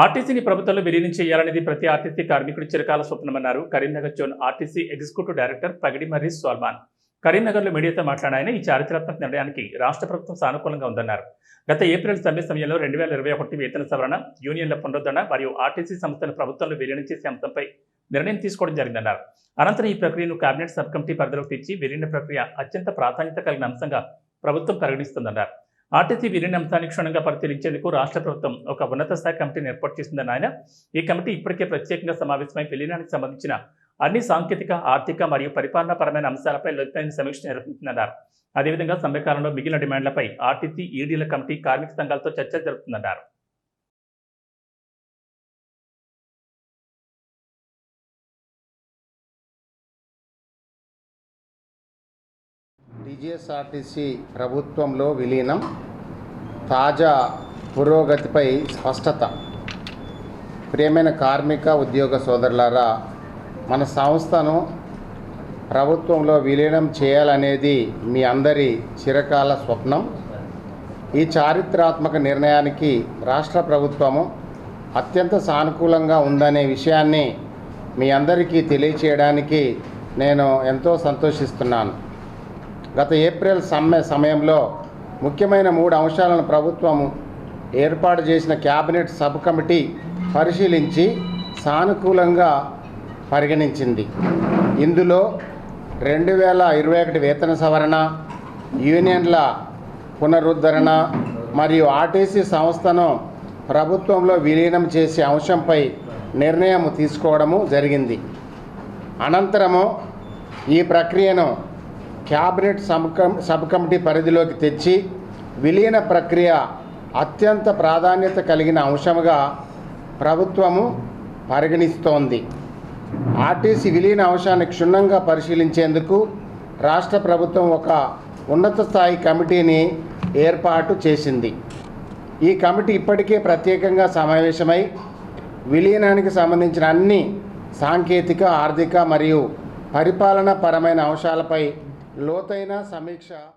ఆర్టీసీని ప్రభుత్వంలో విలీనం చేయాలనేది ప్రతి ఆర్టీసీ కార్మికుడి చిరకాల స్వప్నమన్నారు Karimnagar zone RTC executive director Pagidi Marri Salman. కరీంనగర్లో మీడియాతో మాట్లాడిన ఆయన ఈ చారిత్రాత్మక నిర్ణయానికి రాష్ట్ర ప్రభుత్వం సానుకూలంగా ఉందన్నారు. గత ఏప్రిల్ సమ్మె సమయంలో 2021 వేతన సవరణ, యూనియన్ల పునరుద్ధరణ మరియు ఆర్టీసీ సంస్థను ప్రభుత్వంలో విలీనం చేసే అంశంపై నిర్ణయం తీసుకోవడం జరిగిందన్నారు. అనంతరం ఈ ప్రక్రియను కేబినెట్ సబ్ కమిటీ పరిధిలోకి తెచ్చి విలీన ప్రక్రియ అత్యంత ప్రాధాన్యత కలిగిన అంశంగా ప్రభుత్వం పరిగణిస్తుందన్నారు. ఆర్టీసీ విలీన అంశాన్ని క్షుణ్ణంగా పరిశీలించేందుకు రాష్ట్ర ప్రభుత్వం ఒక ఉన్నత స్థాయి కమిటీని ఏర్పాటు చేసిందని ఆయన, ఈ కమిటీ ఇప్పటికే ప్రత్యేకంగా సమావేశమై విలీనానికి సంబంధించిన అన్ని సాంకేతిక, ఆర్థిక మరియు పరిపాలనాపరమైన అంశాలపై లోతైన సమీక్ష నిర్వహించిందన్నారు. అదేవిధంగా సమ్మెకాలంలో మిగిలిన డిమాండ్లపై ఆర్టీసీ, ఈడీల కమిటీ కార్మిక సంఘాలతో చర్చలు జరుపుతుందన్నారు. టీజీఎస్ఆర్టీసీ ప్రభుత్వంలో విలీనం, తాజా పురోగతిపై స్పష్టత. ప్రియమైన కార్మిక ఉద్యోగ సోదరులారా, మన సంస్థను ప్రభుత్వంలో విలీనం చేయాలనేది మీ అందరి చిరకాల స్వప్నం. ఈ చారిత్రాత్మక నిర్ణయానికి రాష్ట్ర ప్రభుత్వము అత్యంత సానుకూలంగా ఉందనే విషయాన్ని మీ అందరికీ తెలియచేయడానికి నేను ఎంతో సంతోషిస్తున్నాను. గత ఏప్రిల్ సమ్మె సమయంలో ముఖ్యమైన 3 అంశాలను ప్రభుత్వం ఏర్పాటు చేసిన కేబినెట్ సబ్ కమిటీ పరిశీలించి సానుకూలంగా పరిగణించింది. ఇందులో 2021 వేతన సవరణ, యూనియన్ల పునరుద్ధరణ మరియు ఆర్టీసీ సంస్థను ప్రభుత్వంలో విలీనం చేసే అంశంపై నిర్ణయం తీసుకోవడము జరిగింది. అనంతరము ఈ ప్రక్రియను క్యాబినెట్ సబ్ కమిటీ పరిధిలోకి తెచ్చి విలీన ప్రక్రియ అత్యంత ప్రాధాన్యత కలిగిన అంశంగా ప్రభుత్వము పరిగణిస్తోంది. ఆర్టీసీ విలీన అంశాన్ని క్షుణ్ణంగా పరిశీలించేందుకు రాష్ట్ర ప్రభుత్వం ఒక ఉన్నత స్థాయి కమిటీని ఏర్పాటు చేసింది. ఈ కమిటీ ఇప్పటికే ప్రత్యేకంగా సమావేశమై విలీనానికి సంబంధించిన అన్ని సాంకేతిక, ఆర్థిక మరియు పరిపాలనా పరమైన అంశాలపై లోతైన సమీక్ష